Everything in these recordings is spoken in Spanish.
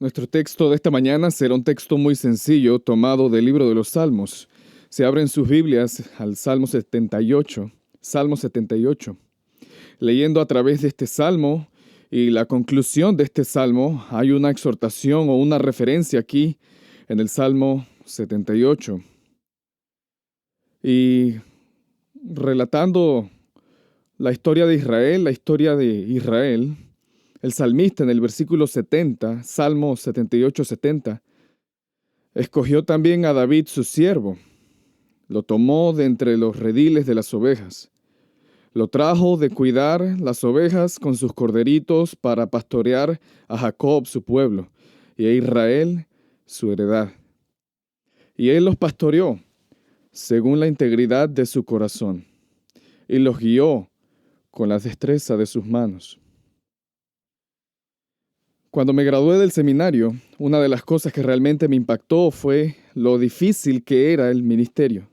Nuestro texto de esta mañana será un texto muy sencillo tomado del libro de los Salmos. Se abren sus Biblias al Salmo 78, Salmo 78. Leyendo a través de este salmo y la conclusión de este salmo, hay una exhortación o una referencia aquí en el Salmo 78. Y relatando la historia de Israel, el salmista en el versículo 70, Salmo 78, 70, escogió también a David su siervo, lo tomó de entre los rediles de las ovejas, lo trajo de cuidar las ovejas con sus corderitos para pastorear a Jacob su pueblo y a Israel su heredad. Y él los pastoreó según la integridad de su corazón y los guió con la destreza de sus manos. Cuando me gradué del seminario, una de las cosas que realmente me impactó fue lo difícil que era el ministerio.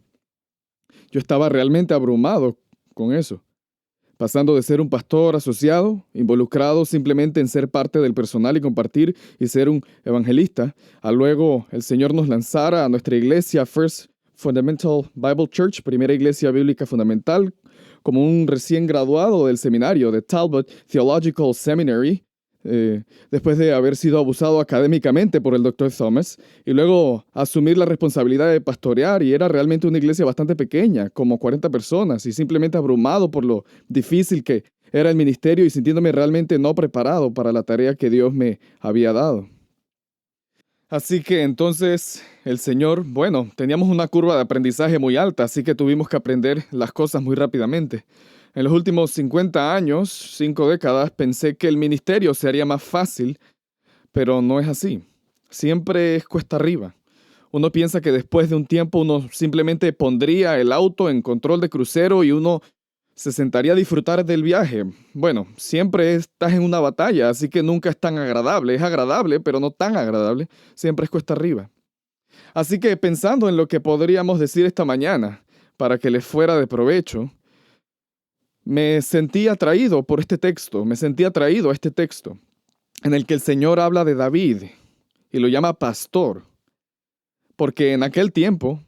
Yo estaba realmente abrumado con eso, pasando de ser un pastor asociado, involucrado simplemente en ser parte del personal y compartir y ser un evangelista, a luego el Señor nos lanzara a nuestra iglesia First Fundamental Bible Church, primera iglesia bíblica fundamental, como un recién graduado del seminario de Talbot Theological Seminary, después de haber sido abusado académicamente por el Dr. Thomas, y luego asumir la responsabilidad de pastorear, y era realmente una iglesia bastante pequeña, como 40 personas, y simplemente abrumado por lo difícil que era el ministerio y sintiéndome realmente no preparado para la tarea que Dios me había dado. Así que entonces el Señor, teníamos una curva de aprendizaje muy alta, así que tuvimos que aprender las cosas muy rápidamente. En los últimos 50 años, 5 décadas, pensé que el ministerio se haría más fácil, pero no es así. Siempre es cuesta arriba. Uno piensa que después de un tiempo uno simplemente pondría el auto en control de crucero y uno se sentaría a disfrutar del viaje. Bueno, siempre estás en una batalla, así que nunca es tan agradable. Es agradable, pero no tan agradable. Siempre es cuesta arriba. Así que pensando en lo que podríamos decir esta mañana, para que les fuera de provecho, me sentí atraído por este texto, me sentí atraído a este texto, en el que el Señor habla de David y lo llama pastor, porque en aquel tiempo,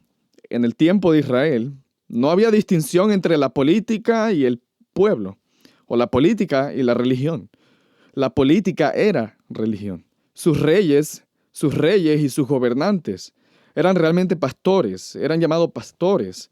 en el tiempo de Israel, no había distinción entre la política y el pueblo, o la política y la religión. La política era religión. Sus reyes y sus gobernantes eran realmente pastores, eran llamados pastores,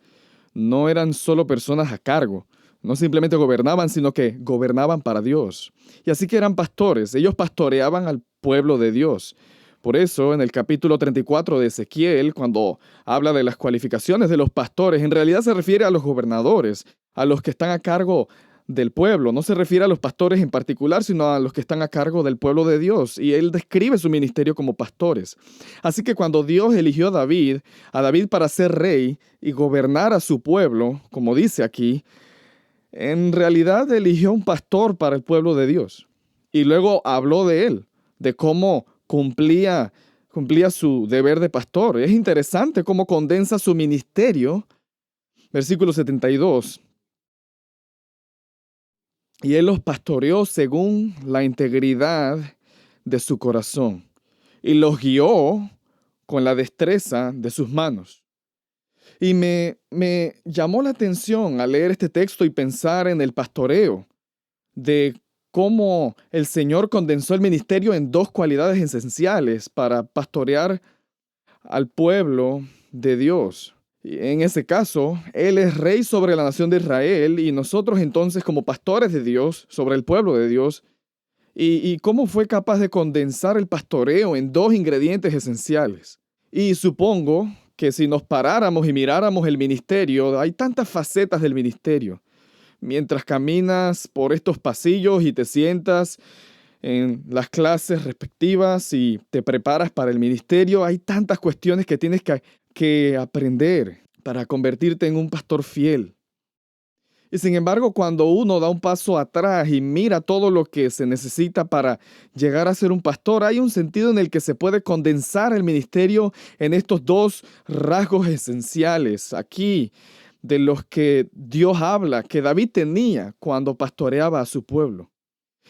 no eran solo personas a cargo. No simplemente gobernaban, sino que gobernaban para Dios. Y así que eran pastores, ellos pastoreaban al pueblo de Dios. Por eso, en el capítulo 34 de Ezequiel, cuando habla de las cualificaciones de los pastores, en realidad se refiere a los gobernadores, a los que están a cargo del pueblo. No se refiere a los pastores en particular, sino a los que están a cargo del pueblo de Dios. Y él describe su ministerio como pastores. Así que cuando Dios eligió a David para ser rey y gobernar a su pueblo, como dice aquí, en realidad eligió un pastor para el pueblo de Dios. Y luego habló de él, de cómo cumplía su deber de pastor. Es interesante cómo condensa su ministerio. Versículo 72. Y él los pastoreó según la integridad de su corazón y los guió con la destreza de sus manos. Y me llamó la atención al leer este texto y pensar en el pastoreo, de cómo el Señor condensó el ministerio en dos cualidades esenciales para pastorear al pueblo de Dios. Y en ese caso, Él es rey sobre la nación de Israel y nosotros entonces como pastores de Dios sobre el pueblo de Dios. Y cómo fue capaz de condensar el pastoreo en dos ingredientes esenciales. Y supongo que si nos paráramos y miráramos el ministerio, hay tantas facetas del ministerio. Mientras caminas por estos pasillos y te sientas en las clases respectivas y te preparas para el ministerio, hay tantas cuestiones que tienes que aprender para convertirte en un pastor fiel. Y sin embargo, cuando uno da un paso atrás y mira todo lo que se necesita para llegar a ser un pastor, hay un sentido en el que se puede condensar el ministerio en estos dos rasgos esenciales aquí de los que Dios habla, que David tenía cuando pastoreaba a su pueblo.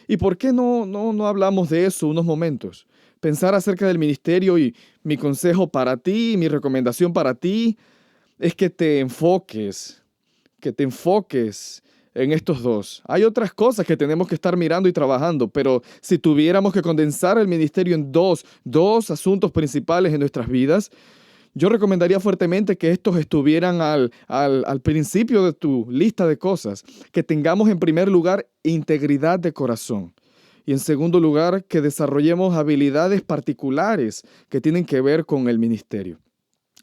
¿Y por qué no hablamos de eso unos momentos? pensar acerca del ministerio y mi consejo para ti, mi recomendación para ti, es que te enfoques en estos dos. Hay otras cosas que tenemos que estar mirando y trabajando, pero si tuviéramos que condensar el ministerio en dos asuntos principales en nuestras vidas, yo recomendaría fuertemente que estos estuvieran al principio de tu lista de cosas. Que tengamos en primer lugar integridad de corazón. Y en segundo lugar, que desarrollemos habilidades particulares que tienen que ver con el ministerio.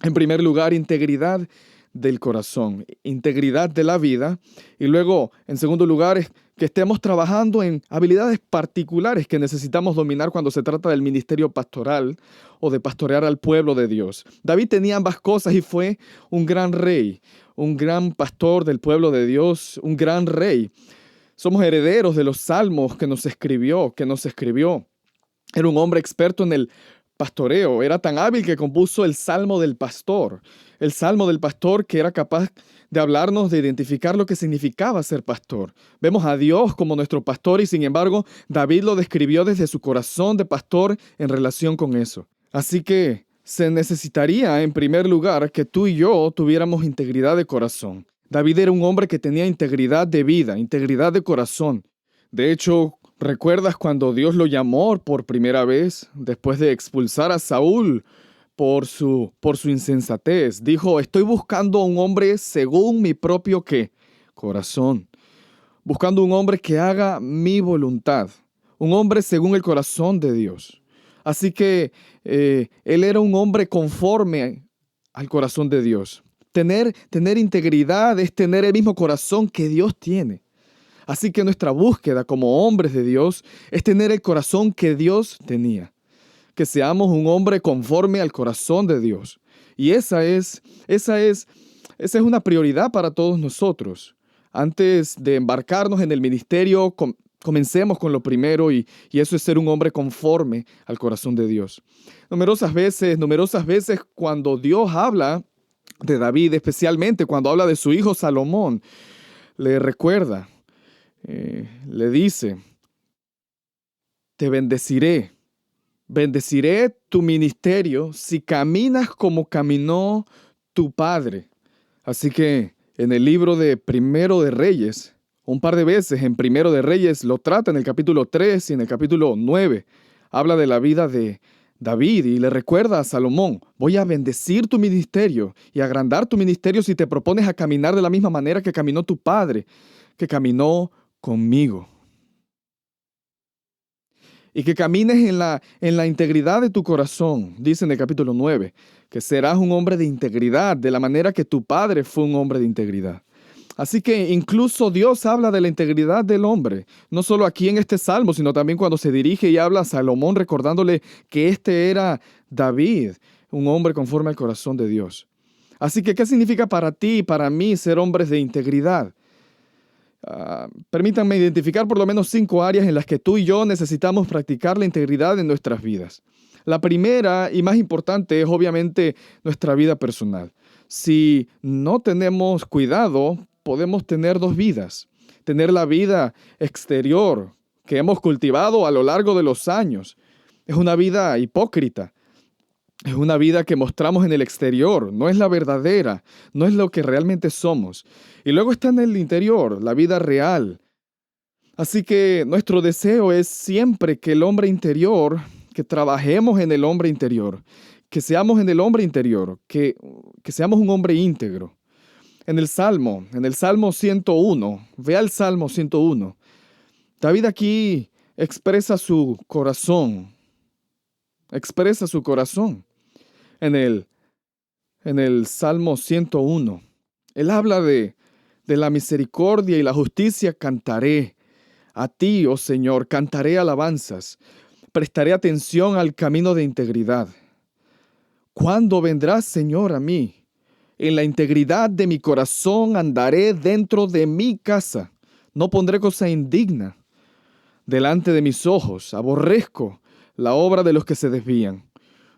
En primer lugar, integridad del corazón, integridad de la vida. Y luego, en segundo lugar, que estemos trabajando en habilidades particulares que necesitamos dominar cuando se trata del ministerio pastoral o de pastorear al pueblo de Dios. David tenía ambas cosas y fue un gran rey, un gran pastor del pueblo de Dios, un gran rey. Somos herederos de los salmos que nos escribió. Era un hombre experto en el pastoreo. Era tan hábil que compuso el Salmo del Pastor. El Salmo del Pastor que era capaz de hablarnos, de identificar lo que significaba ser pastor. Vemos a Dios como nuestro pastor y sin embargo David lo describió desde su corazón de pastor en relación con eso. Así que se necesitaría en primer lugar que tú y yo tuviéramos integridad de corazón. David era un hombre que tenía integridad de vida, integridad de corazón. De hecho, ¿recuerdas cuando Dios lo llamó por primera vez después de expulsar a Saúl por su insensatez? Dijo, estoy buscando a un hombre según mi propio ¿qué? Corazón. Buscando un hombre que haga mi voluntad. Un hombre según el corazón de Dios. Así que él era un hombre conforme al corazón de Dios. Tener integridad es tener el mismo corazón que Dios tiene. Así que nuestra búsqueda como hombres de Dios es tener el corazón que Dios tenía. Que seamos un hombre conforme al corazón de Dios. Y esa es una prioridad para todos nosotros. Antes de embarcarnos en el ministerio, comencemos con lo primero y eso es ser un hombre conforme al corazón de Dios. Numerosas veces cuando Dios habla de David, especialmente cuando habla de su hijo Salomón, le recuerda, le dice, te bendeciré tu ministerio si caminas como caminó tu padre. Así que en el libro de Primero de Reyes, un par de veces en Primero de Reyes lo trata en el capítulo 3 y en el capítulo 9, habla de la vida de David y le recuerda a Salomón, voy a bendecir tu ministerio y agrandar tu ministerio si te propones a caminar de la misma manera que caminó tu padre, que caminó conmigo. Y que camines en la integridad de tu corazón, dice en el capítulo 9, que serás un hombre de integridad, de la manera que tu padre fue un hombre de integridad. Así que incluso Dios habla de la integridad del hombre, no solo aquí en este salmo, sino también cuando se dirige y habla a Salomón recordándole que este era David, un hombre conforme al corazón de Dios. Así que, ¿qué significa para ti y para mí ser hombres de integridad? Permítanme identificar por lo menos 5 áreas en las que tú y yo necesitamos practicar la integridad en nuestras vidas. La primera y más importante es obviamente nuestra vida personal. Si no tenemos cuidado, podemos tener 2 vidas. Tener la vida exterior que hemos cultivado a lo largo de los años. Es una vida hipócrita. Es una vida que mostramos en el exterior, no es la verdadera, no es lo que realmente somos. Y luego está en el interior, la vida real. Así que nuestro deseo es siempre que el hombre interior, que trabajemos en el hombre interior, que seamos en el hombre interior, que seamos un hombre íntegro. En el Salmo 101, vea el Salmo 101. David aquí expresa su corazón. En el Salmo 101, él habla de la misericordia y la justicia. Cantaré a ti, oh Señor, cantaré alabanzas, prestaré atención al camino de integridad. ¿Cuándo vendrás, Señor, a mí? En la integridad de mi corazón andaré dentro de mi casa. No pondré cosa indigna delante de mis ojos. Aborrezco la obra de los que se desvían.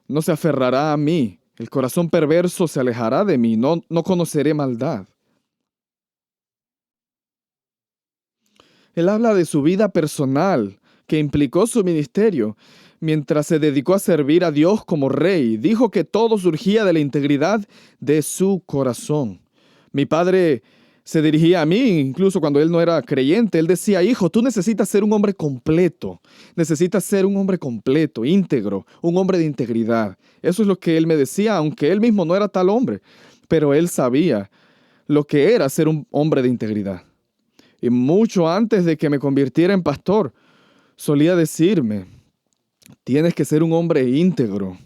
No se aferrará a mí. El corazón perverso se alejará de mí. No conoceré maldad. Él habla de su vida personal, que implicó su ministerio, mientras se dedicó a servir a Dios como rey. Dijo que todo surgía de la integridad de su corazón. Mi padre se dirigía a mí, incluso cuando él no era creyente. Él decía: hijo, tú necesitas ser un hombre completo. Necesitas ser un hombre completo, íntegro, un hombre de integridad. Eso es lo que él me decía, aunque él mismo no era tal hombre. Pero él sabía lo que era ser un hombre de integridad. Y mucho antes de que me convirtiera en pastor, solía decirme: tienes que ser un hombre íntegro.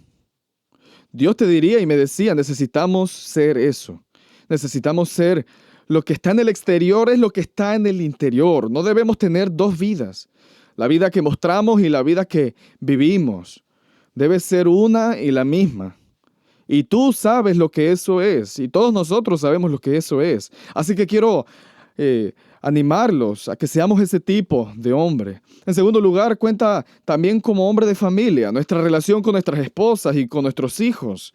Dios te diría y me decía: necesitamos ser eso. Necesitamos ser lo que está en el exterior es lo que está en el interior. No debemos tener dos vidas. La vida que mostramos y la vida que vivimos debe ser una y la misma. Y tú sabes lo que eso es. Y todos nosotros sabemos lo que eso es. Así que quiero animarlos a que seamos ese tipo de hombre. En segundo lugar, cuenta también como hombre de familia, nuestra relación con nuestras esposas y con nuestros hijos.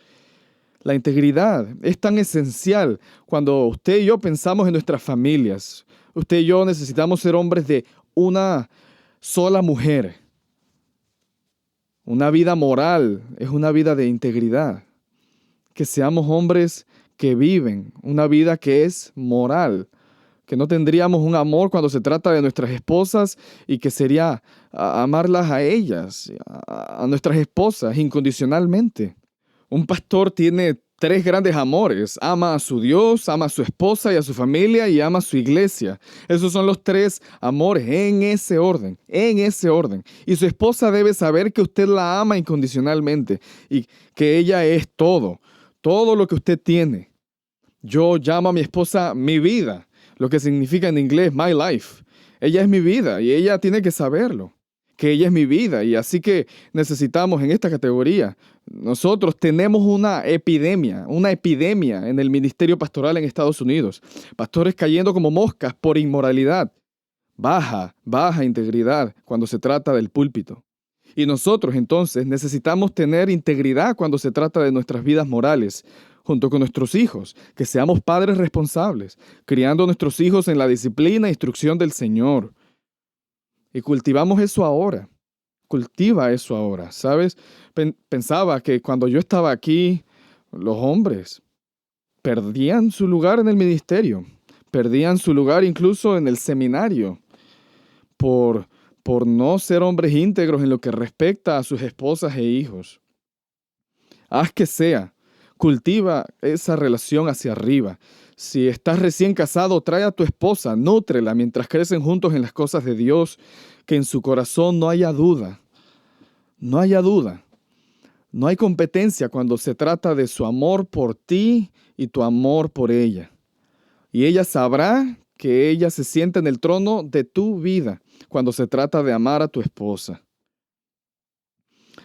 La integridad es tan esencial cuando usted y yo pensamos en nuestras familias. Usted y yo necesitamos ser hombres de una sola mujer. Una vida moral es una vida de integridad. Que seamos hombres que viven una vida que es moral. Que no tendríamos un amor cuando se trata de nuestras esposas y que sería amarlas a ellas, a nuestras esposas incondicionalmente. Un pastor tiene tres grandes amores: ama a su Dios, ama a su esposa y a su familia y ama a su iglesia. Esos son los tres amores en ese orden, en ese orden. Y su esposa debe saber que usted la ama incondicionalmente y que ella es todo lo que usted tiene. Yo llamo a mi esposa mi vida, lo que significa en inglés my life. Ella es mi vida y ella tiene que saberlo, que ella es mi vida. Y así que necesitamos en esta categoría. Nosotros tenemos una epidemia en el ministerio pastoral en Estados Unidos. Pastores cayendo como moscas por inmoralidad. Baja integridad cuando se trata del púlpito. Y nosotros entonces necesitamos tener integridad cuando se trata de nuestras vidas morales, junto con nuestros hijos, que seamos padres responsables, criando a nuestros hijos en la disciplina e instrucción del Señor. Y cultivamos eso ahora. Cultiva eso ahora, ¿sabes? Pensaba que cuando yo estaba aquí, los hombres perdían su lugar en el ministerio, perdían su lugar incluso en el seminario, por no ser hombres íntegros en lo que respecta a sus esposas e hijos. Haz que sea, cultiva esa relación hacia arriba. Si estás recién casado, trae a tu esposa, nútrela mientras crecen juntos en las cosas de Dios, que en su corazón no haya duda. No haya duda. No hay competencia cuando se trata de su amor por ti y tu amor por ella. Y ella sabrá que ella se sienta en el trono de tu vida cuando se trata de amar a tu esposa.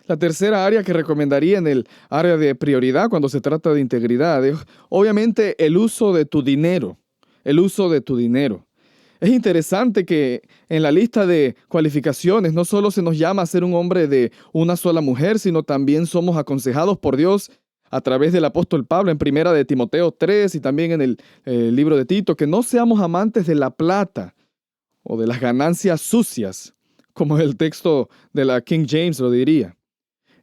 La tercera área que recomendaría en el área de prioridad cuando se trata de integridad es obviamente el uso de tu dinero. El uso de tu dinero. Es interesante que en la lista de cualificaciones no solo se nos llama a ser un hombre de una sola mujer, sino también somos aconsejados por Dios a través del apóstol Pablo en primera de Timoteo 3 y también en el libro de Tito, que no seamos amantes de la plata o de las ganancias sucias, como el texto de la King James lo diría.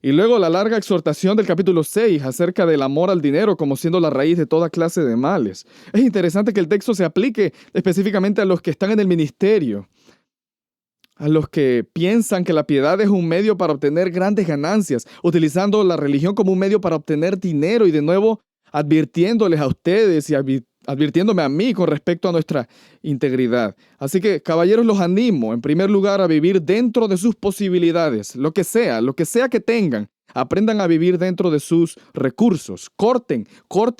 Y luego la larga exhortación del capítulo 6 acerca del amor al dinero como siendo la raíz de toda clase de males. Es interesante que el texto se aplique específicamente a los que están en el ministerio, a los que piensan que la piedad es un medio para obtener grandes ganancias, utilizando la religión como un medio para obtener dinero y de nuevo advirtiéndoles a ustedes y advirtiéndome a mí con respecto a nuestra integridad. Así que, caballeros, los animo, en primer lugar, a vivir dentro de sus posibilidades, lo que sea que tengan. Aprendan a vivir dentro de sus recursos. Corten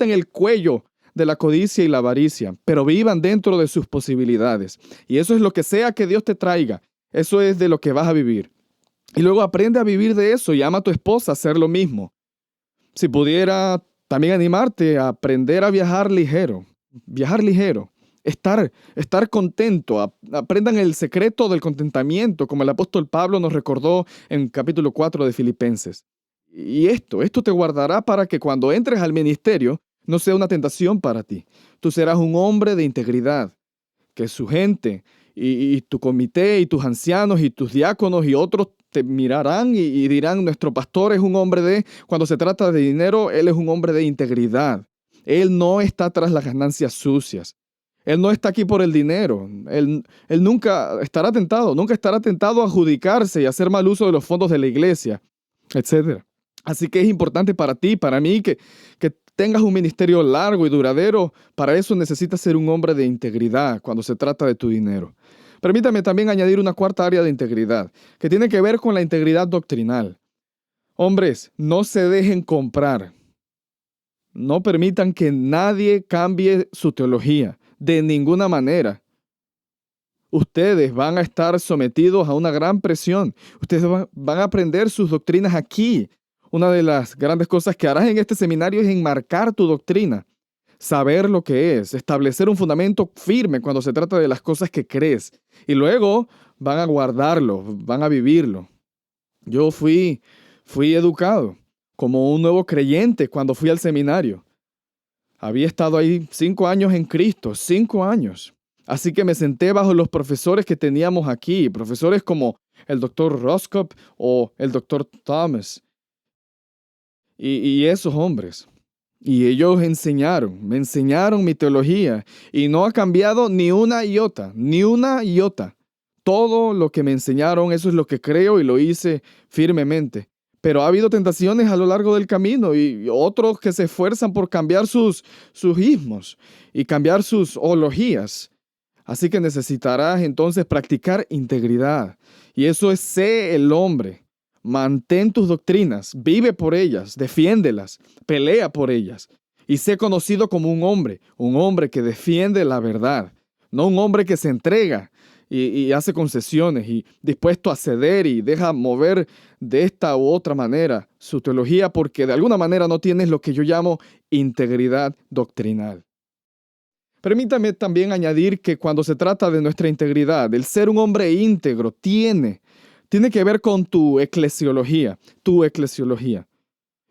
el cuello de la codicia y la avaricia, pero vivan dentro de sus posibilidades. Y eso es lo que sea que Dios te traiga. Eso es de lo que vas a vivir. Y luego aprende a vivir de eso y ama a tu esposa a hacer lo mismo. Si pudiera también animarte a aprender a viajar ligero. Viajar ligero, estar contento. Aprendan el secreto del contentamiento, como el apóstol Pablo nos recordó en capítulo 4 de Filipenses. Y esto te guardará para que cuando entres al ministerio no sea una tentación para ti. Tú serás un hombre de integridad, que su gente y tu comité y tus ancianos y tus diáconos y otros te mirarán y dirán, nuestro pastor es un hombre cuando se trata de dinero, él es un hombre de integridad. Él no está tras las ganancias sucias. Él no está aquí por el dinero. Él nunca estará tentado a adjudicarse y a hacer mal uso de los fondos de la iglesia, etcétera. Así que es importante para ti, para mí, que tengas un ministerio largo y duradero. Para eso necesitas ser un hombre de integridad cuando se trata de tu dinero. Permítame también añadir una cuarta área de integridad, que tiene que ver con la integridad doctrinal. Hombres, no se dejen comprar. No permitan que nadie cambie su teología, de ninguna manera. Ustedes van a estar sometidos a una gran presión. Ustedes van a aprender sus doctrinas aquí. Una de las grandes cosas que harás en este seminario es enmarcar tu doctrina, saber lo que es, establecer un fundamento firme cuando se trata de las cosas que crees. Y luego van a guardarlo, van a vivirlo. Yo fui educado como un nuevo creyente cuando fui al seminario. Había estado ahí 5 años en Cristo, 5 años. Así que me senté bajo los profesores que teníamos aquí, profesores como el Dr. Roskop o el Dr. Thomas. Y esos hombres. Y ellos me enseñaron mi teología. Y no ha cambiado ni una iota, ni una iota. Todo lo que me enseñaron, eso es lo que creo y lo hice firmemente. Pero ha habido tentaciones a lo largo del camino y otros que se esfuerzan por cambiar sus ismos y cambiar sus ologías. Así que necesitarás entonces practicar integridad. Y eso es sé el hombre. Mantén tus doctrinas, vive por ellas, defiéndelas, pelea por ellas. Y sé conocido como un hombre que defiende la verdad, no un hombre que se entrega y hace concesiones y dispuesto a ceder y deja mover de esta u otra manera su teología porque de alguna manera no tienes lo que yo llamo integridad doctrinal. Permítame también añadir que cuando se trata de nuestra integridad, el ser un hombre íntegro tiene que ver con tu eclesiología.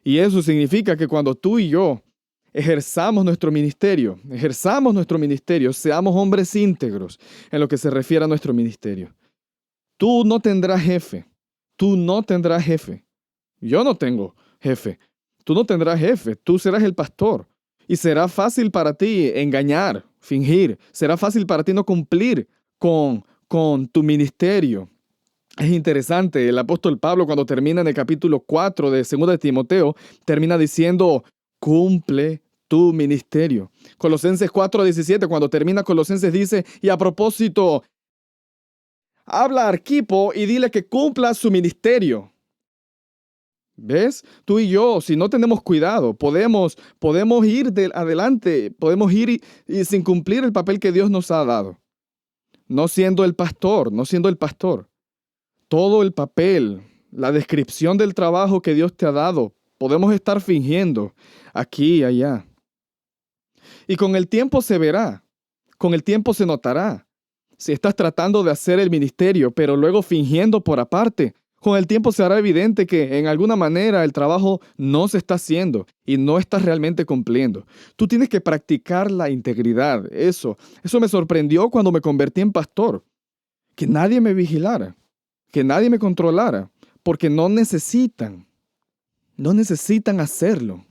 Y eso significa que cuando tú y yo ejerzamos nuestro ministerio, seamos hombres íntegros en lo que se refiere a nuestro ministerio. Tú no tendrás jefe. Yo no tengo jefe. Tú no tendrás jefe. Tú serás el pastor. Y será fácil para ti engañar, fingir. Será fácil para ti no cumplir con tu ministerio. Es interesante, el apóstol Pablo cuando termina en el capítulo 4 de 2 de Timoteo, termina diciendo, cumple tu ministerio. Colosenses 4:17, cuando termina Colosenses dice, y a propósito, habla a Arquipo y dile que cumpla su ministerio. ¿Ves? Tú y yo, si no tenemos cuidado, podemos ir adelante, podemos ir y sin cumplir el papel que Dios nos ha dado. No siendo el pastor. Todo el papel, la descripción del trabajo que Dios te ha dado, podemos estar fingiendo aquí y allá. Y con el tiempo se verá, con el tiempo se notará. Si estás tratando de hacer el ministerio, pero luego fingiendo por aparte, con el tiempo se hará evidente que en alguna manera el trabajo no se está haciendo y no estás realmente cumpliendo. Tú tienes que practicar la integridad. Eso me sorprendió cuando me convertí en pastor. Que nadie me vigilara. Que nadie me controlara, porque no necesitan hacerlo.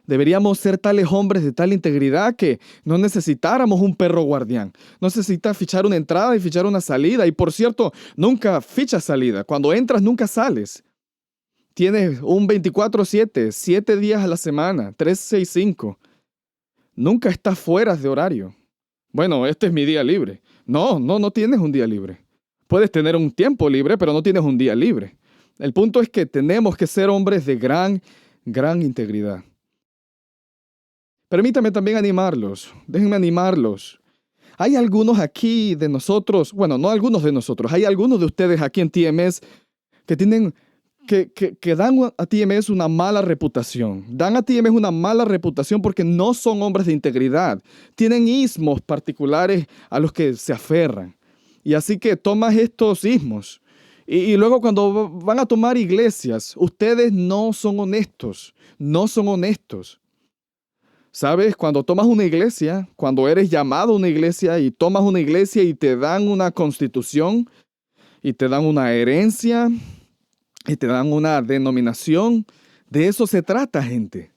Deberíamos ser tales hombres de tal integridad que no necesitáramos un perro guardián. No necesitas fichar una entrada y fichar una salida. Y por cierto, nunca fichas salida. Cuando entras, nunca sales. Tienes un 24/7, 7 días a la semana, 365. Nunca estás fuera de horario. Bueno, este es mi día libre. No tienes un día libre. Puedes tener un tiempo libre, pero no tienes un día libre. El punto es que tenemos que ser hombres de gran integridad. Permítame también animarlos. Déjenme animarlos. Hay algunos aquí de nosotros, bueno, no algunos de nosotros, hay algunos de ustedes aquí en TMS que dan a TMS una mala reputación. Dan a TMS una mala reputación porque no son hombres de integridad. Tienen ismos particulares a los que se aferran. Y así que tomas estos ismos. Y luego cuando van a tomar iglesias, ustedes no son honestos. ¿Sabes? Cuando tomas una iglesia, cuando eres llamado a una iglesia y tomas una iglesia y te dan una constitución y te dan una herencia y te dan una denominación, de eso se trata, gente.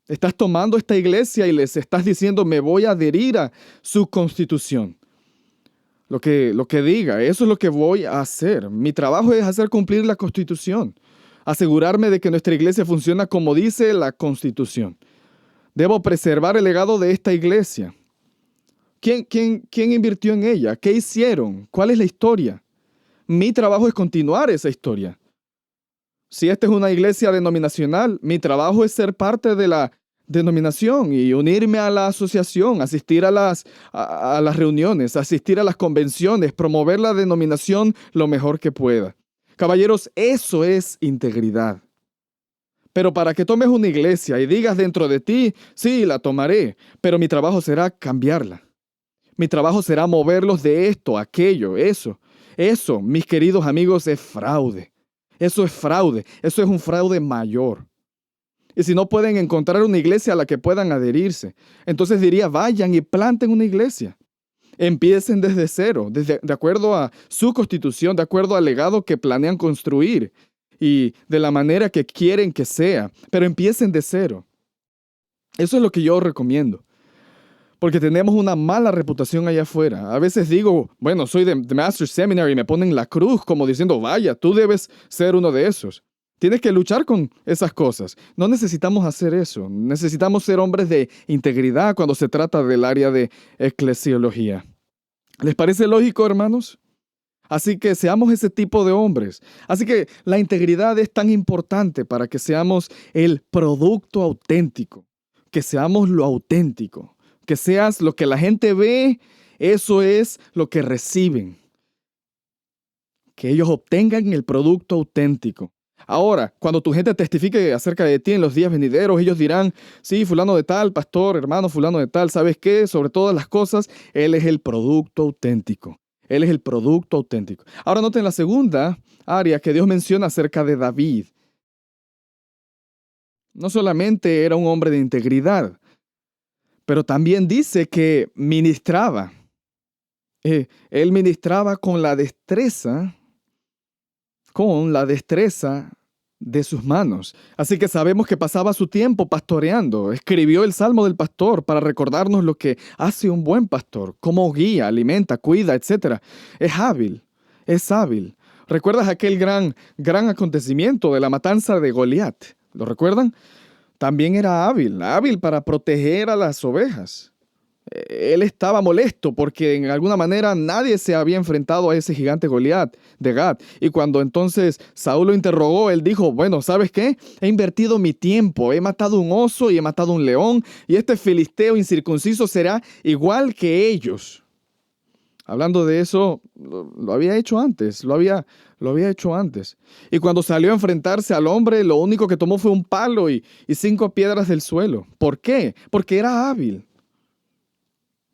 Estás tomando esta iglesia y les estás diciendo, me voy a adherir a su constitución. Lo que diga, eso es lo que voy a hacer. Mi trabajo es hacer cumplir la constitución. Asegurarme de que nuestra iglesia funciona como dice la constitución. Debo preservar el legado de esta iglesia. ¿Quién invirtió en ella? ¿Qué hicieron? ¿Cuál es la historia? Mi trabajo es continuar esa historia. Si esta es una iglesia denominacional, mi trabajo es ser parte de la denominación y unirme a la asociación, asistir a las reuniones, asistir a las convenciones, promover la denominación lo mejor que pueda. Caballeros, eso es integridad. Pero para que tomes una iglesia y digas dentro de ti, sí, la tomaré, pero mi trabajo será cambiarla. Mi trabajo será moverlos de esto, aquello, eso. Eso, mis queridos amigos, es fraude. Eso es fraude. Eso es un fraude mayor. Y si no pueden encontrar una iglesia a la que puedan adherirse, entonces diría, vayan y planten una iglesia. Empiecen desde cero, de acuerdo a su constitución, de acuerdo al legado que planean construir y de la manera que quieren que sea, pero empiecen de cero. Eso es lo que yo recomiendo, porque tenemos una mala reputación allá afuera. A veces digo, bueno, soy de Master's Seminary y me ponen la cruz como diciendo, vaya, tú debes ser uno de esos. Tienes que luchar con esas cosas. No necesitamos hacer eso. Necesitamos ser hombres de integridad cuando se trata del área de eclesiología. ¿Les parece lógico, hermanos? Así que seamos ese tipo de hombres. Así que la integridad es tan importante para que seamos el producto auténtico, que seamos lo auténtico, que seas lo que la gente ve, eso es lo que reciben. Que ellos obtengan el producto auténtico. Ahora, cuando tu gente testifique acerca de ti en los días venideros, ellos dirán, sí, fulano de tal, pastor, hermano, fulano de tal, ¿sabes qué? Sobre todas las cosas, él es el producto auténtico. Él es el producto auténtico. Ahora noten la segunda área que Dios menciona acerca de David. No solamente era un hombre de integridad, pero también dice que ministraba. Él ministraba con la destreza de sus manos. Así que sabemos que pasaba su tiempo pastoreando. Escribió el Salmo del Pastor para recordarnos lo que hace un buen pastor, cómo guía, alimenta, cuida, etc. Es hábil. ¿Recuerdas aquel gran acontecimiento de la matanza de Goliat? ¿Lo recuerdan? También era hábil para proteger a las ovejas. Él estaba molesto porque en alguna manera nadie se había enfrentado a ese gigante Goliat de Gat. Y cuando entonces Saúl lo interrogó, él dijo, bueno, ¿sabes qué? He invertido mi tiempo, he matado un oso y he matado un león, y este filisteo incircunciso será igual que ellos. Hablando de eso, lo había hecho antes, lo había hecho antes. Y cuando salió a enfrentarse al hombre, lo único que tomó fue un palo y 5 piedras del suelo. ¿Por qué? Porque era hábil.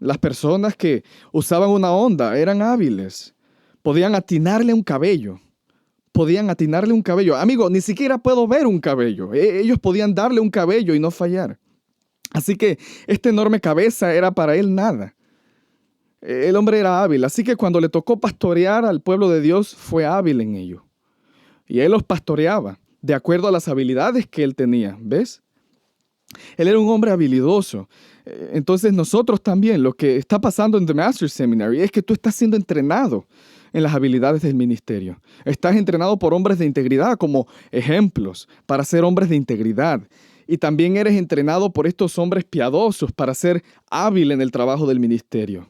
Las personas que usaban una honda eran hábiles. Podían atinarle un cabello. Amigo, ni siquiera puedo ver un cabello. Ellos podían darle un cabello y no fallar. Así que esta enorme cabeza era para él nada. El hombre era hábil. Así que cuando le tocó pastorear al pueblo de Dios, fue hábil en ello. Y él los pastoreaba de acuerdo a las habilidades que él tenía. ¿Ves? Él era un hombre habilidoso. Entonces nosotros también, lo que está pasando en The Master's Seminary es que tú estás siendo entrenado en las habilidades del ministerio. Estás entrenado por hombres de integridad como ejemplos para ser hombres de integridad. Y también eres entrenado por estos hombres piadosos para ser hábil en el trabajo del ministerio.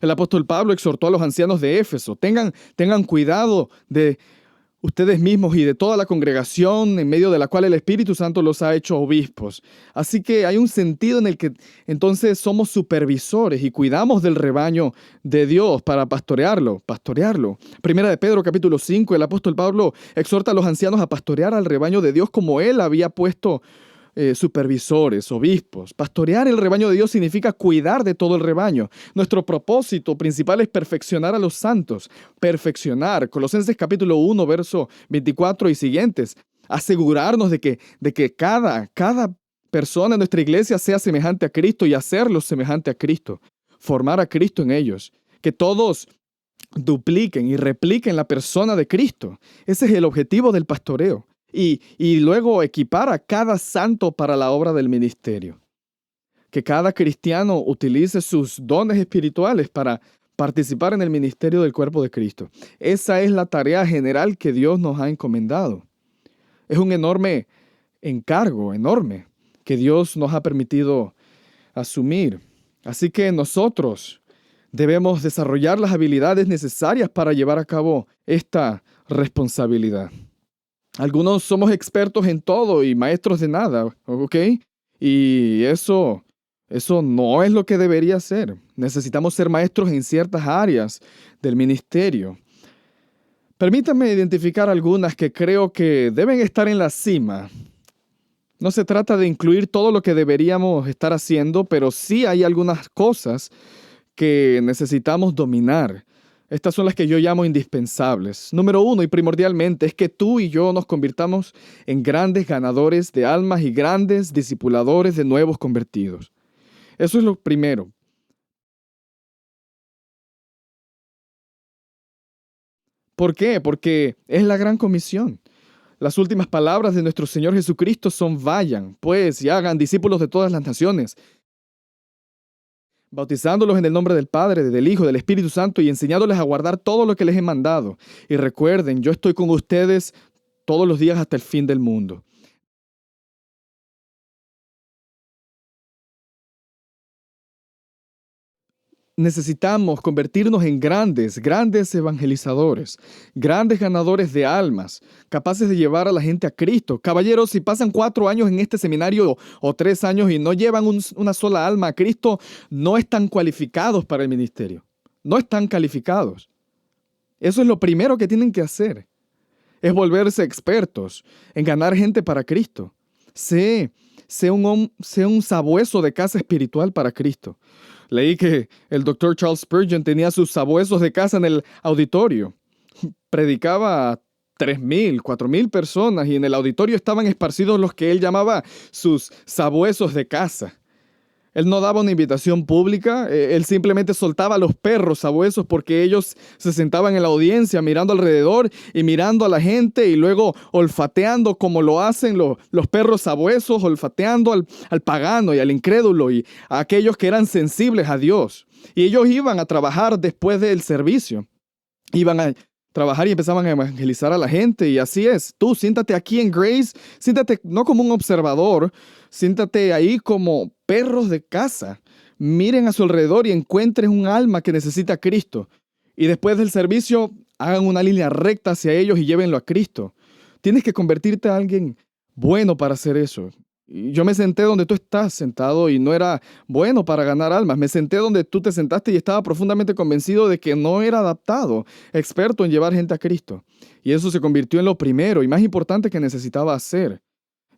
El apóstol Pablo exhortó a los ancianos de Éfeso, tengan cuidado de ustedes mismos y de toda la congregación en medio de la cual el Espíritu Santo los ha hecho obispos. Así que hay un sentido en el que entonces somos supervisores y cuidamos del rebaño de Dios para pastorearlo. Primera de Pedro capítulo 5, el apóstol Pablo exhorta a los ancianos a pastorear al rebaño de Dios como él había puesto supervisores, obispos. Pastorear el rebaño de Dios significa cuidar de todo el rebaño. Nuestro propósito principal es perfeccionar a los santos. Perfeccionar. Colosenses capítulo 1, verso 24 y siguientes. Asegurarnos de que cada persona en nuestra iglesia sea semejante a Cristo y hacerlos semejante a Cristo. Formar a Cristo en ellos. Que todos dupliquen y repliquen la persona de Cristo. Ese es el objetivo del pastoreo. Y luego equipar a cada santo para la obra del ministerio. Que cada cristiano utilice sus dones espirituales para participar en el ministerio del cuerpo de Cristo. Esa es la tarea general que Dios nos ha encomendado. Es un enorme encargo, enorme, que Dios nos ha permitido asumir. Así que nosotros debemos desarrollar las habilidades necesarias para llevar a cabo esta responsabilidad. Algunos somos expertos en todo y maestros de nada, ¿ok? Y eso no es lo que debería ser. Necesitamos ser maestros en ciertas áreas del ministerio. Permítanme identificar algunas que creo que deben estar en la cima. No se trata de incluir todo lo que deberíamos estar haciendo, pero sí hay algunas cosas que necesitamos dominar. Estas son las que yo llamo indispensables. Número 1, y primordialmente, es que tú y yo nos convirtamos en grandes ganadores de almas y grandes discipuladores de nuevos convertidos. Eso es lo primero. ¿Por qué? Porque es la gran comisión. Las últimas palabras de nuestro Señor Jesucristo son: vayan, pues, y hagan discípulos de todas las naciones, bautizándolos en el nombre del Padre, del Hijo, del Espíritu Santo y enseñándoles a guardar todo lo que les he mandado. Y recuerden, yo estoy con ustedes todos los días hasta el fin del mundo. Necesitamos convertirnos en grandes evangelizadores, grandes ganadores de almas, capaces de llevar a la gente a Cristo. Caballeros, si pasan 4 años en este seminario o 3 años y no llevan una sola alma a Cristo, no están cualificados para el ministerio. No están calificados. Eso es lo primero que tienen que hacer. Es volverse expertos en ganar gente para Cristo. Sé un sabueso de casa espiritual para Cristo. Leí que el Dr. Charles Spurgeon tenía sus sabuesos de casa en el auditorio. Predicaba a 3,000, 4,000 personas y en el auditorio estaban esparcidos los que él llamaba sus sabuesos de casa. Él no daba una invitación pública, él simplemente soltaba a los perros sabuesos porque ellos se sentaban en la audiencia mirando alrededor y mirando a la gente y luego olfateando como lo hacen los perros sabuesos, olfateando al pagano y al incrédulo y a aquellos que eran sensibles a Dios. Y ellos iban a trabajar después del servicio. Iban a trabajar y empezaban a evangelizar a la gente. Y así es. Tú siéntate aquí en Grace, siéntate no como un observador, siéntate ahí como perros de casa. Miren a su alrededor y encuentren un alma que necesita a Cristo. Y después del servicio, hagan una línea recta hacia ellos y llévenlo a Cristo. Tienes que convertirte en alguien bueno para hacer eso. Y yo me senté donde tú estás sentado y no era bueno para ganar almas. Me senté donde tú te sentaste y estaba profundamente convencido de que no era adaptado, experto en llevar gente a Cristo. Y eso se convirtió en lo primero y más importante que necesitaba hacer.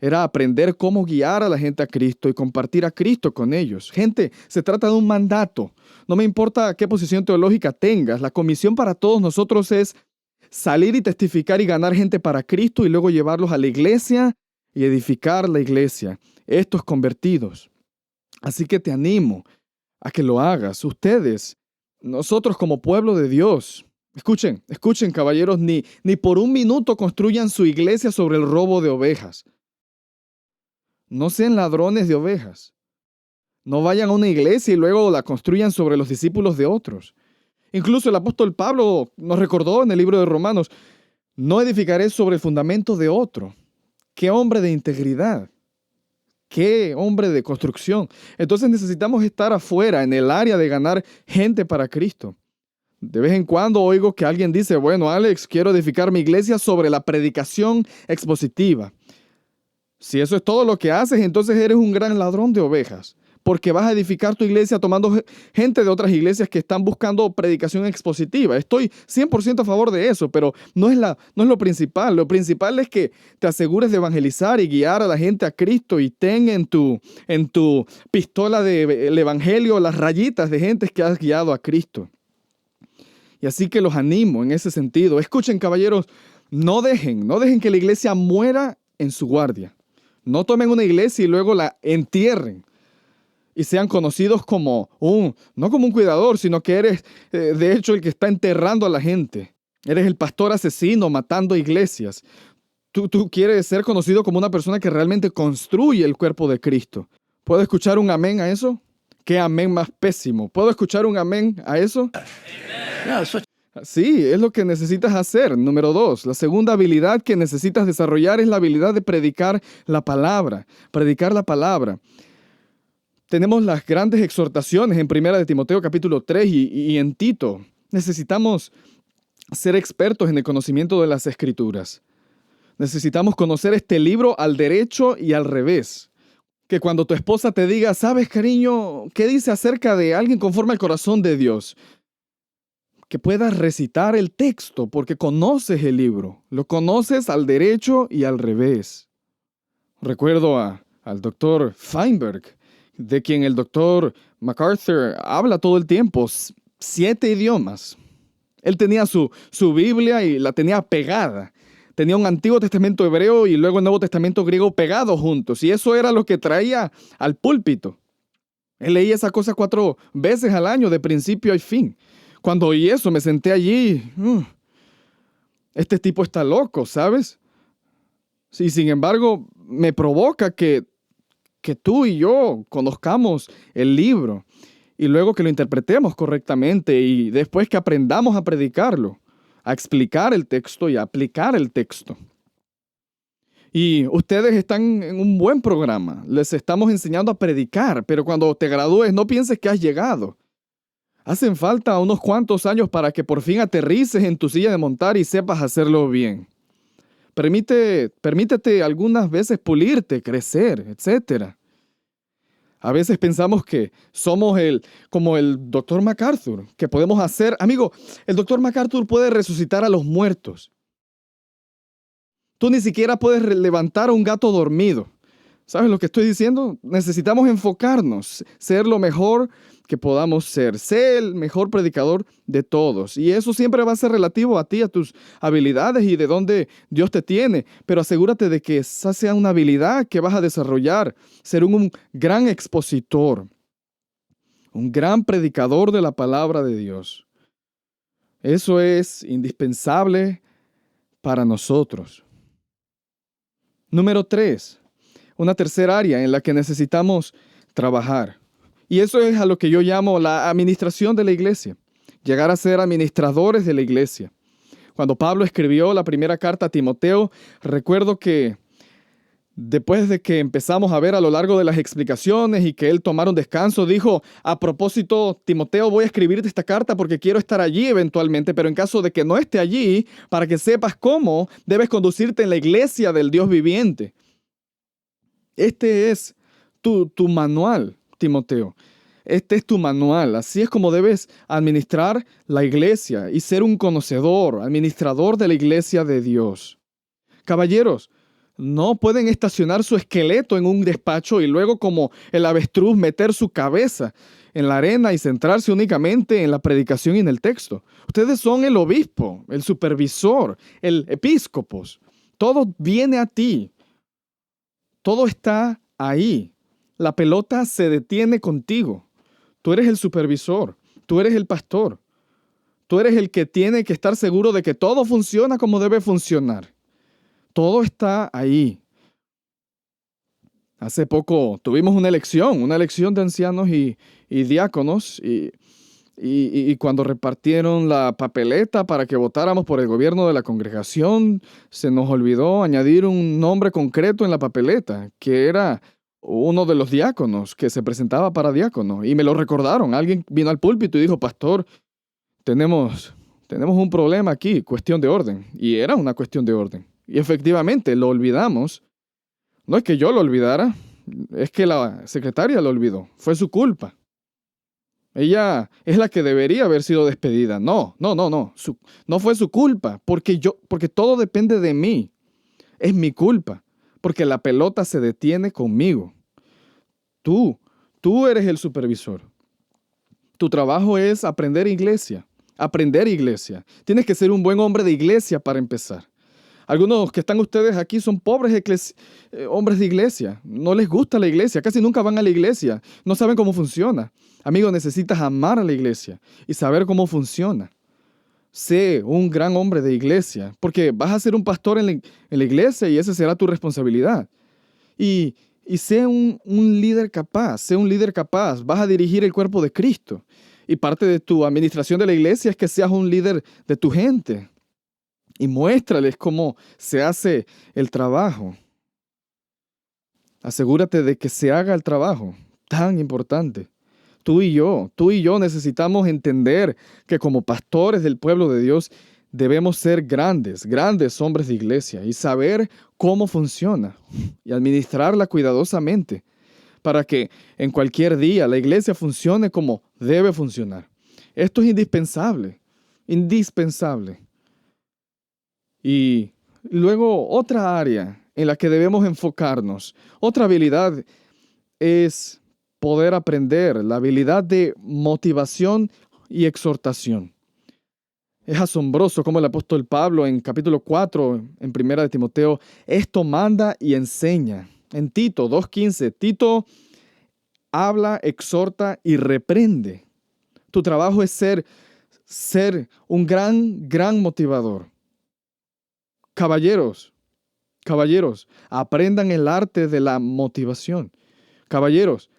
Era aprender cómo guiar a la gente a Cristo y compartir a Cristo con ellos. Gente, se trata de un mandato. No me importa qué posición teológica tengas. La comisión para todos nosotros es salir y testificar y ganar gente para Cristo y luego llevarlos a la iglesia y edificar la iglesia, estos convertidos. Así que te animo a que lo hagas. Ustedes, nosotros como pueblo de Dios, escuchen caballeros, ni por un minuto construyan su iglesia sobre el robo de ovejas. No sean ladrones de ovejas. No vayan a una iglesia y luego la construyan sobre los discípulos de otros. Incluso el apóstol Pablo nos recordó en el libro de Romanos: no edificaré sobre el fundamento de otro. ¡Qué hombre de integridad! ¡Qué hombre de construcción! Entonces necesitamos estar afuera, en el área de ganar gente para Cristo. De vez en cuando oigo que alguien dice: bueno, Alex, quiero edificar mi iglesia sobre la predicación expositiva. Si eso es todo lo que haces, entonces eres un gran ladrón de ovejas. Porque vas a edificar tu iglesia tomando gente de otras iglesias que están buscando predicación expositiva. Estoy 100% a favor de eso, pero no es lo principal. Lo principal es que te asegures de evangelizar y guiar a la gente a Cristo y ten en tu pistola del evangelio las rayitas de gente que has guiado a Cristo. Y así que los animo en ese sentido. Escuchen, caballeros, no dejen que la iglesia muera en su guardia. No tomen una iglesia y luego la entierren y sean conocidos no como un cuidador, sino que eres, de hecho, el que está enterrando a la gente. Eres el pastor asesino matando iglesias. Tú quieres ser conocido como una persona que realmente construye el cuerpo de Cristo. ¿Puedo escuchar un amén a eso? ¿Qué amén más pésimo? ¿Puedo escuchar un amén a eso? Sí, es lo que necesitas hacer. Número 2, la segunda habilidad que necesitas desarrollar es la habilidad de predicar la palabra. Predicar la palabra. Tenemos las grandes exhortaciones en 1 de Timoteo capítulo 3 y en Tito. Necesitamos ser expertos en el conocimiento de las Escrituras. Necesitamos conocer este libro al derecho y al revés. Que cuando tu esposa te diga, ¿sabes, cariño, qué dice acerca de alguien conforme al corazón de Dios? Que puedas recitar el texto porque conoces el libro. Lo conoces al derecho y al revés. Recuerdo al doctor Feinberg, de quien el doctor MacArthur habla todo el tiempo, 7 idiomas. Él tenía su Biblia y la tenía pegada. Tenía un Antiguo Testamento hebreo y luego el Nuevo Testamento griego pegados juntos. Y eso era lo que traía al púlpito. Él leía esa cosa 4 veces al año, de principio a fin. Cuando oí eso, me senté allí. Este tipo está loco, ¿sabes? Y sin embargo, me provoca que tú y yo conozcamos el libro y luego que lo interpretemos correctamente y después que aprendamos a predicarlo, a explicar el texto y a aplicar el texto. Y ustedes están en un buen programa. Les estamos enseñando a predicar, pero cuando te gradúes no pienses que has llegado. Hacen falta unos cuantos años para que por fin aterrices en tu silla de montar y sepas hacerlo bien. Permítete algunas veces pulirte, crecer, etc. A veces pensamos que somos como el doctor MacArthur, que podemos hacer... Amigo, el doctor MacArthur puede resucitar a los muertos. Tú ni siquiera puedes levantar a un gato dormido. ¿Sabes lo que estoy diciendo? Necesitamos enfocarnos, ser lo mejor que podamos ser. Sé el mejor predicador de todos. Y eso siempre va a ser relativo a ti, a tus habilidades y de dónde Dios te tiene. Pero asegúrate de que esa sea una habilidad que vas a desarrollar. Ser un gran expositor, un gran predicador de la palabra de Dios. Eso es indispensable para nosotros. Número 3. Una tercera área en la que necesitamos trabajar. Y eso es a lo que yo llamo la administración de la iglesia. Llegar a ser administradores de la iglesia. Cuando Pablo escribió la primera carta a Timoteo, recuerdo que después de que empezamos a ver a lo largo de las explicaciones y que él tomara un descanso, dijo, a propósito, Timoteo, voy a escribirte esta carta porque quiero estar allí eventualmente, pero en caso de que no esté allí, para que sepas cómo debes conducirte en la iglesia del Dios viviente. Este es tu manual, Timoteo. Este es tu manual. Así es como debes administrar la iglesia y ser un conocedor, administrador de la iglesia de Dios. Caballeros, no pueden estacionar su esqueleto en un despacho y luego como el avestruz meter su cabeza en la arena y centrarse únicamente en la predicación y en el texto. Ustedes son el obispo, el supervisor, el episcopos. Todo viene a ti. Todo está ahí. La pelota se detiene contigo. Tú eres el supervisor. Tú eres el pastor. Tú eres el que tiene que estar seguro de que todo funciona como debe funcionar. Todo está ahí. Hace poco tuvimos una elección de ancianos y diáconos y cuando repartieron la papeleta para que votáramos por el gobierno de la congregación, se nos olvidó añadir un nombre concreto en la papeleta, que era uno de los diáconos que se presentaba para diácono. Y me lo recordaron. Alguien vino al púlpito y dijo, pastor, tenemos un problema aquí, cuestión de orden. Y era una cuestión de orden. Y efectivamente lo olvidamos. No es que yo lo olvidara, es que la secretaria lo olvidó. Fue su culpa. Ella es la que debería haber sido despedida. No. No fue su culpa, porque todo depende de mí. Es mi culpa, porque la pelota se detiene conmigo. Tú eres el supervisor. Tu trabajo es aprender iglesia. Tienes que ser un buen hombre de iglesia para empezar. Algunos que están ustedes aquí son pobres hombres de iglesia. No les gusta la iglesia, casi nunca van a la iglesia. No saben cómo funciona. Amigo, necesitas amar a la iglesia y saber cómo funciona. Sé un gran hombre de iglesia, porque vas a ser un pastor en la iglesia y esa será tu responsabilidad. Y sé un líder capaz, sé un líder capaz. Vas a dirigir el cuerpo de Cristo. Y parte de tu administración de la iglesia es que seas un líder de tu gente. Y muéstrales cómo se hace el trabajo. Asegúrate de que se haga el trabajo. Tan importante. Tú y yo necesitamos entender que como pastores del pueblo de Dios debemos ser grandes hombres de iglesia y saber cómo funciona y administrarla cuidadosamente para que en cualquier día la iglesia funcione como debe funcionar. Esto es indispensable, indispensable. Y luego otra área en la que debemos enfocarnos, otra habilidad es poder aprender, la habilidad de motivación y exhortación. Es asombroso cómo el apóstol Pablo en capítulo 4, en primera de Timoteo, esto manda y enseña. En Tito 2:15, Tito habla, exhorta y reprende. Tu trabajo es ser un gran motivador. Caballeros, aprendan el arte de la motivación. Caballeros,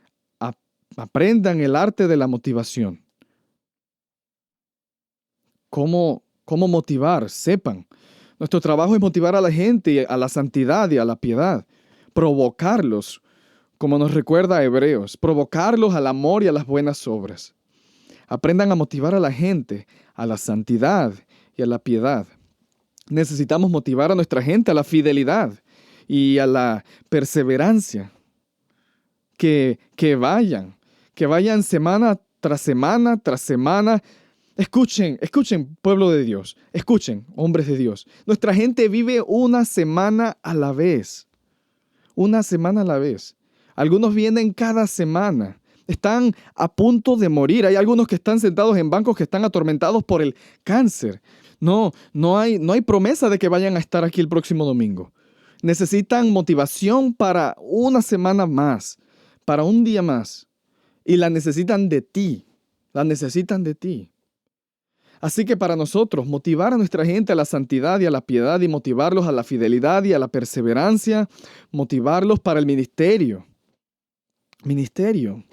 aprendan el arte de la motivación. ¿Cómo motivar? Sepan. Nuestro trabajo es motivar a la gente a la santidad y a la piedad. Provocarlos, como nos recuerda Hebreos. Provocarlos al amor y a las buenas obras. Aprendan a motivar a la gente a la santidad y a la piedad. Necesitamos motivar a nuestra gente a la fidelidad y a la perseverancia. Que vayan semana tras semana. Escuchen, pueblo de Dios. Escuchen, hombres de Dios. Nuestra gente vive una semana a la vez. Una semana a la vez. Algunos vienen cada semana. Están a punto de morir. Hay algunos que están sentados en bancos que están atormentados por el cáncer. No hay promesa de que vayan a estar aquí el próximo domingo. Necesitan motivación para una semana más, para un día más. Y la necesitan de ti. La necesitan de ti. Así que para nosotros, motivar a nuestra gente a la santidad y a la piedad y motivarlos a la fidelidad y a la perseverancia, motivarlos para el ministerio. Ministerio.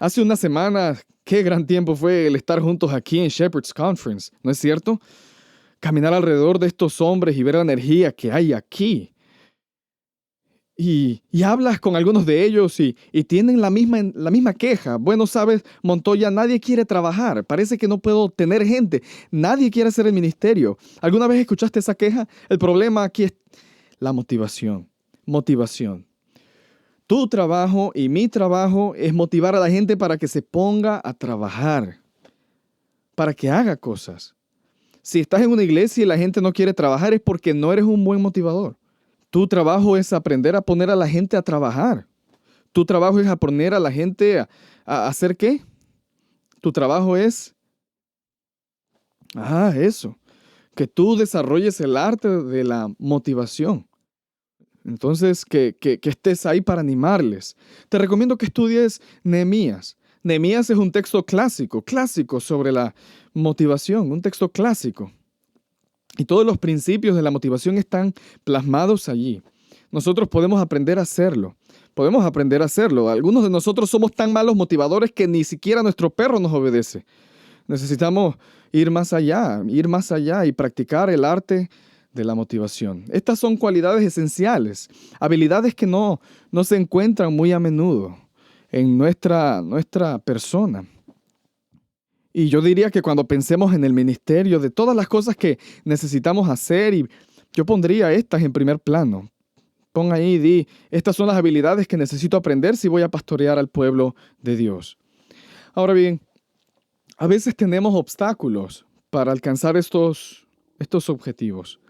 Hace unas semanas, qué gran tiempo fue el estar juntos aquí en Shepherd's Conference, ¿no es cierto? Caminar alrededor de estos hombres y ver la energía que hay aquí. Y hablas con algunos de ellos y tienen la misma queja. Bueno, sabes, Montoya, nadie quiere trabajar. Parece que no puedo tener gente. Nadie quiere hacer el ministerio. ¿Alguna vez escuchaste esa queja? El problema aquí es la motivación. Motivación. Tu trabajo y mi trabajo es motivar a la gente para que se ponga a trabajar. Para que haga cosas. Si estás en una iglesia y la gente no quiere trabajar es porque no eres un buen motivador. Tu trabajo es aprender a poner a la gente a trabajar. Tu trabajo es a poner a la gente a hacer ¿qué? Tu trabajo es... eso. Que tú desarrolles el arte de la motivación. Entonces, que estés ahí para animarles. Te recomiendo que estudies Nehemías. Nehemías es un texto clásico sobre la motivación, un texto clásico. Y todos los principios de la motivación están plasmados allí. Nosotros podemos aprender a hacerlo. Algunos de nosotros somos tan malos motivadores que ni siquiera nuestro perro nos obedece. Necesitamos ir más allá y practicar el arte de la motivación. Estas son cualidades esenciales, habilidades que no se encuentran muy a menudo en nuestra persona. Y yo diría que cuando pensemos en el ministerio, de todas las cosas que necesitamos hacer, y yo pondría estas en primer plano. Pon ahí, di, estas son las habilidades que necesito aprender si voy a pastorear al pueblo de Dios. Ahora bien, a veces tenemos obstáculos para alcanzar estos objetivos.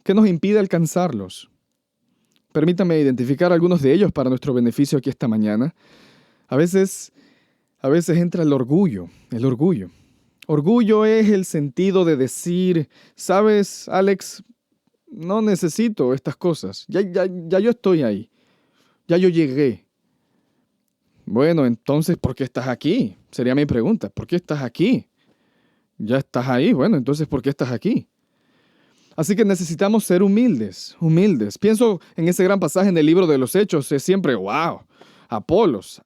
¿Qué nos impide alcanzarlos? Permítame identificar algunos de ellos para nuestro beneficio aquí esta mañana. A veces entra el orgullo. Orgullo es el sentido de decir, ¿sabes, Alex? No necesito estas cosas. Ya yo estoy ahí. Ya yo llegué. Bueno, entonces, ¿por qué estás aquí? Sería mi pregunta. ¿Por qué estás aquí? Ya estás ahí. Bueno, entonces, ¿por qué estás aquí? Así que necesitamos ser humildes, humildes. Pienso en ese gran pasaje en el libro de los Hechos. Es siempre, wow, Apolos.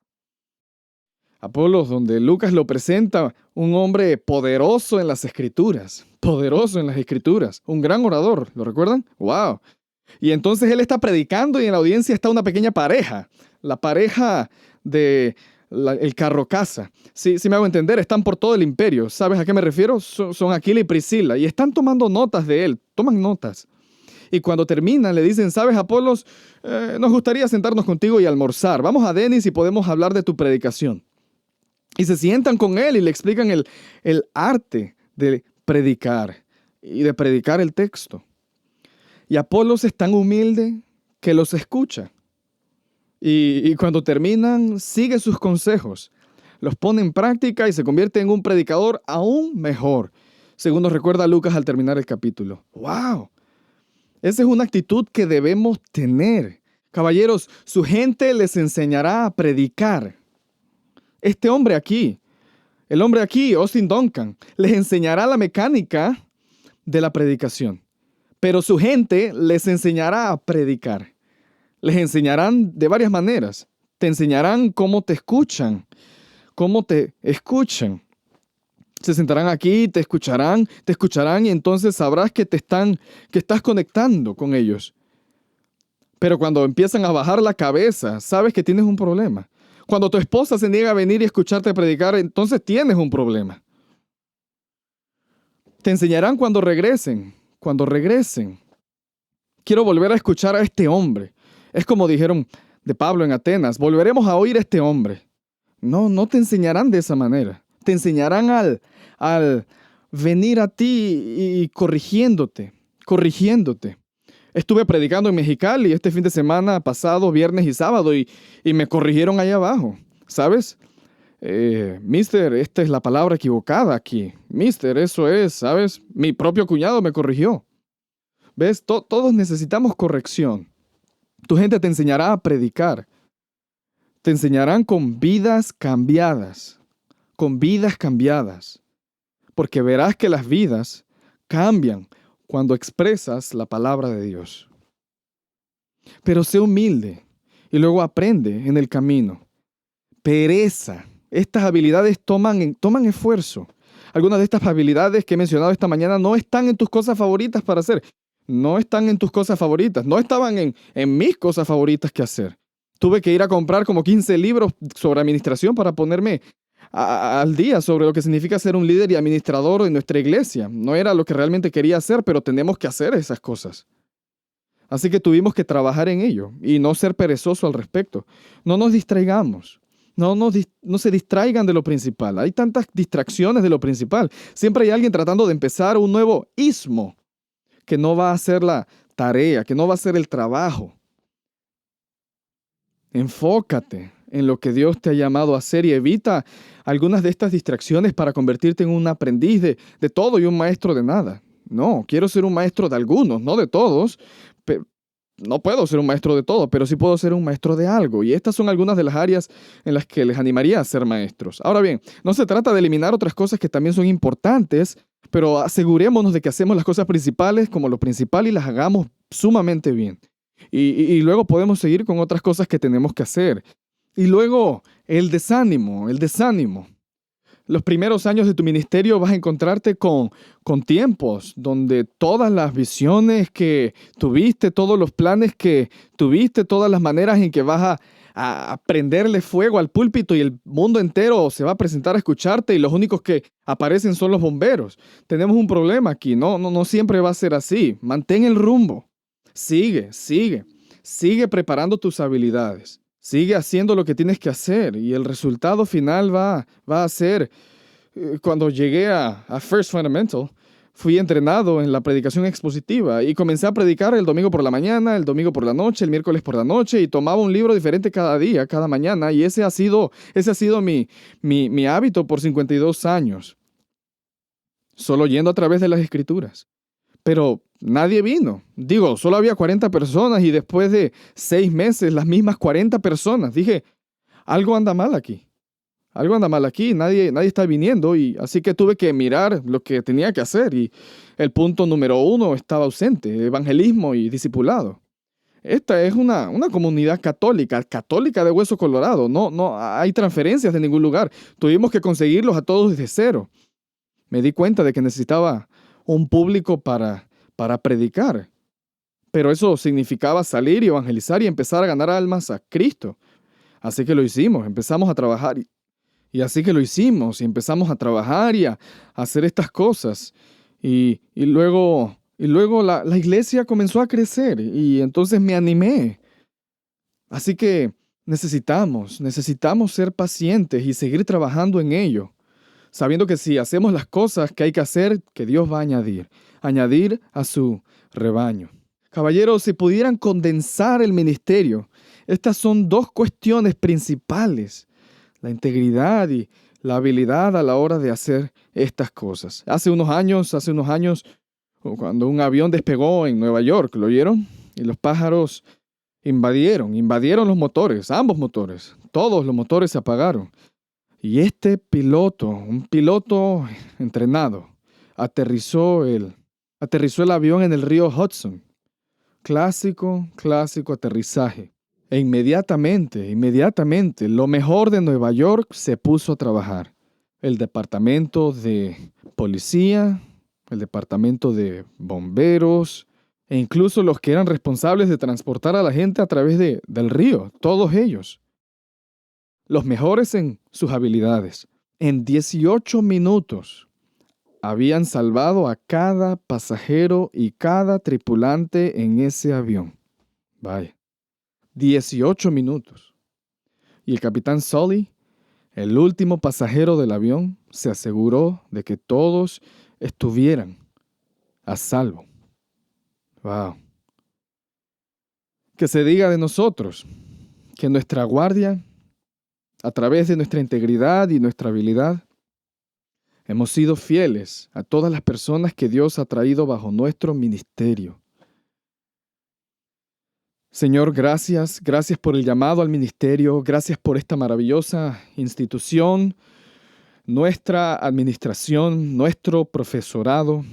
Apolos, donde Lucas lo presenta un hombre poderoso en las escrituras. Poderoso en las escrituras. Un gran orador. ¿Lo recuerdan? Wow. Y entonces él está predicando y en la audiencia está una pequeña pareja. La pareja de el carro casa. Sí, me hago entender, están por todo el imperio. ¿Sabes a qué me refiero? Son Aquila y Priscila y están tomando notas de él. Toman notas. Y cuando terminan le dicen, ¿sabes, Apolos? Nos gustaría sentarnos contigo y almorzar. Vamos a Denis y podemos hablar de tu predicación. Y se sientan con él y le explican el arte de predicar y de predicar el texto. Y Apolos es tan humilde que los escucha. Y cuando terminan, sigue sus consejos. Los pone en práctica y se convierte en un predicador aún mejor. Según nos recuerda Lucas al terminar el capítulo. ¡Wow! Esa es una actitud que debemos tener. Caballeros, su gente les enseñará a predicar. Este hombre aquí, el hombre aquí, Austin Duncan, les enseñará la mecánica de la predicación. Pero su gente les enseñará a predicar. Les enseñarán de varias maneras. Te enseñarán cómo te escuchan. Cómo te escuchan. Se sentarán aquí, te escucharán y entonces sabrás que estás conectando con ellos. Pero cuando empiezan a bajar la cabeza, sabes que tienes un problema. Cuando tu esposa se niega a venir y escucharte predicar, entonces tienes un problema. Te enseñarán cuando regresen. Cuando regresen. Quiero volver a escuchar a este hombre. Es como dijeron de Pablo en Atenas, volveremos a oír a este hombre. No te enseñarán de esa manera. Te enseñarán al venir a ti y corrigiéndote. Estuve predicando en Mexicali este fin de semana pasado, viernes y sábado, y me corrigieron allá abajo. ¿Sabes? Mister, esta es la palabra equivocada aquí. Mister, eso es, ¿sabes? Mi propio cuñado me corrigió. ¿Ves? Todos necesitamos corrección. Tu gente te enseñará a predicar. Te enseñarán con vidas cambiadas. Con vidas cambiadas. Porque verás que las vidas cambian cuando expresas la palabra de Dios. Pero sé humilde y luego aprende en el camino. Pereza. Estas habilidades toman esfuerzo. Algunas de estas habilidades que he mencionado esta mañana no están en tus cosas favoritas para hacer. No están en tus cosas favoritas. No estaban en mis cosas favoritas que hacer. Tuve que ir a comprar como 15 libros sobre administración para ponerme al día sobre lo que significa ser un líder y administrador en nuestra iglesia. No era lo que realmente quería hacer, pero tenemos que hacer esas cosas. Así que tuvimos que trabajar en ello y no ser perezoso al respecto. No nos distraigamos. No se distraigan de lo principal. Hay tantas distracciones de lo principal. Siempre hay alguien tratando de empezar un nuevo ismo que no va a hacer la tarea, que no va a hacer el trabajo. Enfócate en lo que Dios te ha llamado a hacer y evita algunas de estas distracciones para convertirte en un aprendiz de todo y un maestro de nada. No, quiero ser un maestro de algunos, no de todos. No puedo ser un maestro de todo, pero sí puedo ser un maestro de algo. Y estas son algunas de las áreas en las que les animaría a ser maestros. Ahora bien, no se trata de eliminar otras cosas que también son importantes, pero asegurémonos de que hacemos las cosas principales como lo principal y las hagamos sumamente bien. Y luego podemos seguir con otras cosas que tenemos que hacer. Y luego, el desánimo. Los primeros años de tu ministerio vas a encontrarte con tiempos donde todas las visiones que tuviste, todos los planes que tuviste, todas las maneras en que vas a prenderle fuego al púlpito y el mundo entero se va a presentar a escucharte y los únicos que aparecen son los bomberos. Tenemos un problema aquí, no siempre va a ser así. Mantén el rumbo. Sigue preparando tus habilidades. Sigue haciendo lo que tienes que hacer y el resultado final va a ser, cuando llegué a First Fundamental, fui entrenado en la predicación expositiva y comencé a predicar el domingo por la mañana, el domingo por la noche, el miércoles por la noche y tomaba un libro diferente cada día, cada mañana y ese ha sido mi hábito por 52 años, solo yendo a través de las Escrituras. Pero nadie vino. Digo, solo había 40 personas y después de 6 meses las mismas 40 personas. Dije, algo anda mal aquí. Algo anda mal aquí, nadie está viniendo y así que tuve que mirar lo que tenía que hacer y el punto número 1 estaba ausente, evangelismo y discipulado. Esta es una comunidad católica de hueso colorado, no hay transferencias de ningún lugar, tuvimos que conseguirlos a todos desde cero. Me di cuenta de que necesitaba un público para predicar, pero eso significaba salir y evangelizar y empezar a ganar almas a Cristo. Así que lo hicimos, empezamos a trabajar y así que lo hicimos y empezamos a trabajar y a hacer estas cosas. Y luego la iglesia comenzó a crecer y entonces me animé. Así que necesitamos ser pacientes y seguir trabajando en ello, sabiendo que si hacemos las cosas que hay que hacer, que Dios va a añadir a su rebaño. Caballeros, si pudieran condensar el ministerio, estas son dos cuestiones principales: la integridad y la habilidad a la hora de hacer estas cosas. Hace unos años, cuando un avión despegó en Nueva York, ¿lo oyeron? Y los pájaros invadieron los motores, ambos motores. Todos los motores se apagaron. Y este piloto, un piloto entrenado, aterrizó el avión en el río Hudson. Clásico aterrizaje. E inmediatamente, lo mejor de Nueva York se puso a trabajar. El departamento de policía, el departamento de bomberos, e incluso los que eran responsables de transportar a la gente a través del río, todos ellos. Los mejores en sus habilidades. En 18 minutos habían salvado a cada pasajero y cada tripulante en ese avión. Vaya. 18 minutos. Y el capitán Sully, el último pasajero del avión, se aseguró de que todos estuvieran a salvo. Wow. Que se diga de nosotros que nuestra guardia, a través de nuestra integridad y nuestra habilidad, hemos sido fieles a todas las personas que Dios ha traído bajo nuestro ministerio. Señor, gracias por el llamado al ministerio, gracias por esta maravillosa institución, nuestra administración, nuestro profesorado.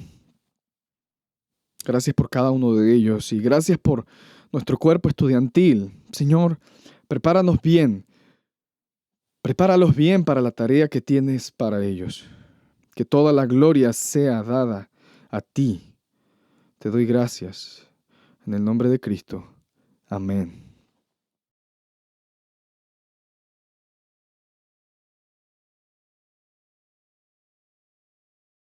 Gracias por cada uno de ellos y gracias por nuestro cuerpo estudiantil. Señor, prepáralos bien para la tarea que tienes para ellos. Que toda la gloria sea dada a ti. Te doy gracias. En el nombre de Cristo. Amén.